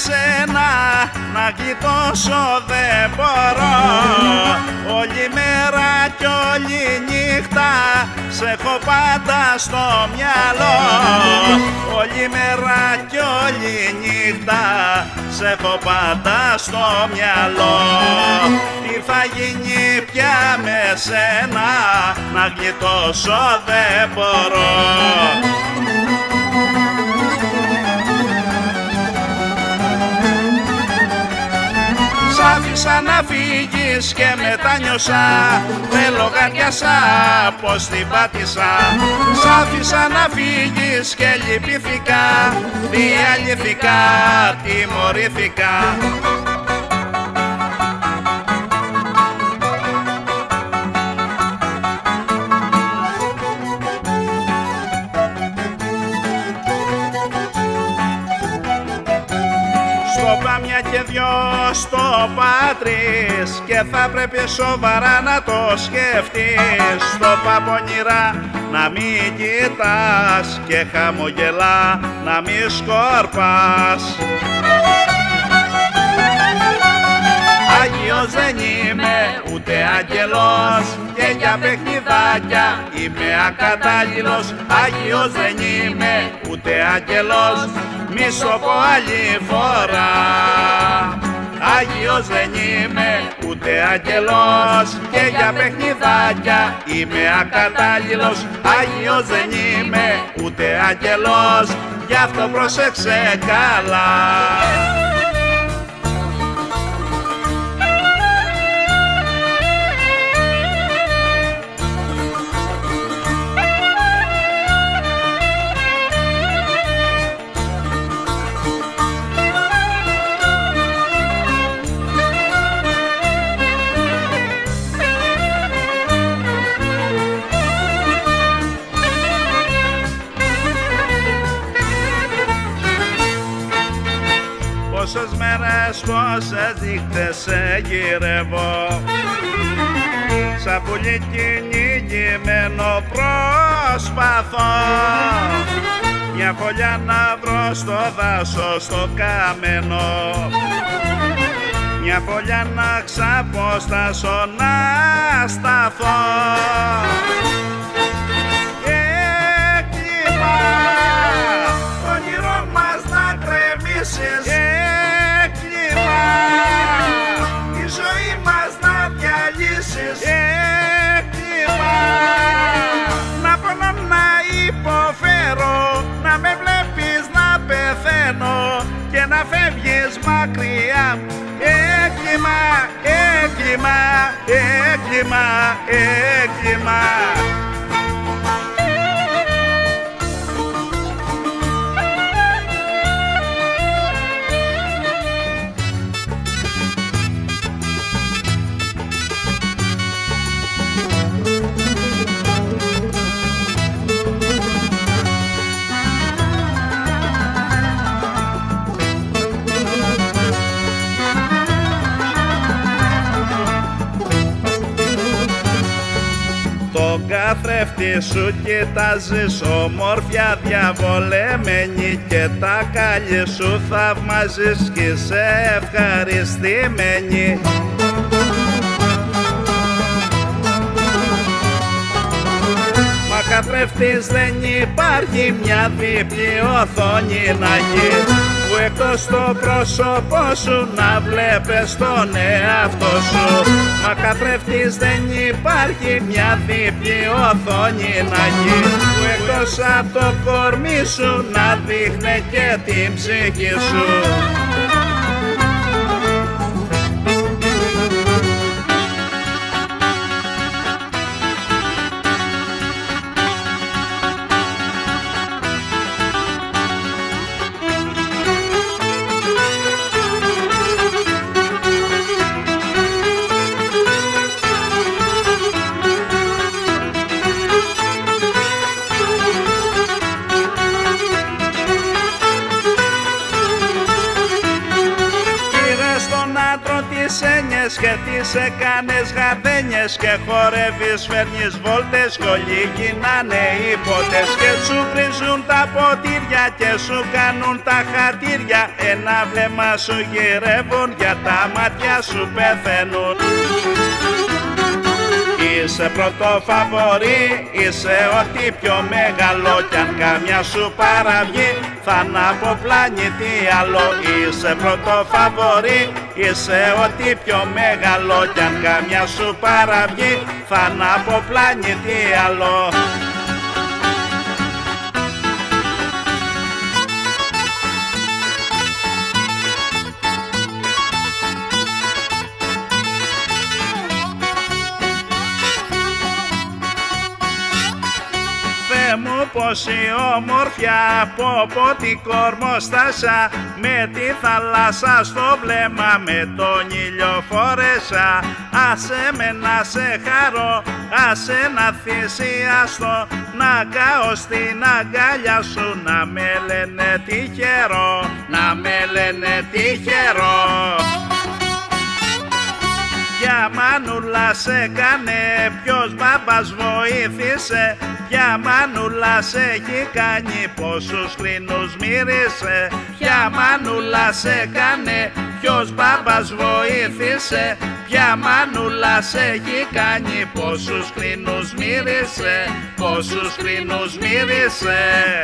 σένα να γλιτώσω δεν μπορώ. Όλη μέρα κι όλη νύχτα σε έχω πάντα στο μυαλό. Όλη μέρα κι όλη νύχτα σε έχω πάντα στο μυαλό. Τι θα γίνει πια με σένα να γλιτώσω δεν μπορώ. Σ' άφησα να φύγεις και μετά νιώσα, δεν λογαριάσα πως την πάτησα. Σ' άφησα να φύγεις και λυπήθηκα, διαλυθήκα, τιμωρήθηκα. Στο πά μια και δυο, στο πά τρεις, και θα πρέπει σοβαρά να το σκεφτείς. Στο πά πονηρά να μην κοιτάς και χαμογελά να μην σκορπάς. Άγιος δεν είμαι ούτε άγγελος και για παιχνιδάκια είμαι ακατάλληλος. Άγιος δεν είμαι ούτε άγγελος, μη σου πω άλλη φορά. Άγιος δεν είμαι ούτε άγγελος και για παιχνιδάκια είμαι ακατάλληλος. Άγιος δεν είμαι ούτε άγγελος, γι' αυτό πρόσεξε καλά. Πόσες μέρες, πόσες νύχτες σε γυρεύω, σαν πουλί κυνηγημένο προσπαθώ μια φωλιά να βρω στο δάσος στο καμένο, μια φωλιά να ξαποστάσω να σταθώ. Έκλειμα το όνειρό μας να κρεμίσεις, η ζωή μας να διαλύσεις. Έκλειμα να πονώ, να υποφέρω, να με βλέπεις να πεθαίνω και να φεύγεις μακριά μου. Έκλειμα, έκλειμα, έκλειμα, έκλειμα. Τον καθρέφτη σου κοιτάζεις ομόρφια διαβολεμένη και τα κάλλη σου θαυμάζεις κι είσαι ευχαριστημένη. Μα καθρέφτης δεν υπάρχει, μια διπλή οθόνη να έχει, που εκτός το πρόσωπό σου να βλέπεις τον εαυτό σου. Μα καθρέφτης δεν υπάρχει, μια διπλή οθόνη να έχει, που εκτός από το κορμί σου να δείχνει και την ψυχή σου. και τις έκανες γαρδένιες και χορεύεις, φέρνεις βόλτες κι όλοι γίνανε υπότες και σου βρίζουν τα ποτήρια και σου κάνουν τα χατήρια, ένα βλέμμα σου γυρεύουν, για τα μάτια σου πεθαίνουν. Είσαι πρώτο φαβορί, είσαι ό,τι πιο μεγάλο κι αν καμιά σου παραβγεί θα να πω πλανήτη άλλο. Είσαι πρώτο φαβορί, είσαι ό,τι πιο μεγάλο κι αν καμιά σου παραβγεί θα να πω πλανήτη άλλο. Μου πόση όμορφια, πω τι κορμοστάσα, με τη θάλασσα στο βλέμμα, με τον ήλιο φορέσα. Άσε με να σε χαρώ, άσε να θυσιαστώ, να κάω στην αγκαλιά σου, να με λένε τυχερό, να με λένε τυχερό. Ποια μανούλα σε κάνε, ποιος μπαμπάς βοήθησε, ποια μανούλα σε έχει κάνει, πόσους κρίνους μύρισε. Ποια μανούλα σε κάνε, ποιος μπαμπάς βοήθησε, ποια μανούλα σε έχει κάνει, πόσους κρίνους μύρισε, πόσους κρίνους μύρισε.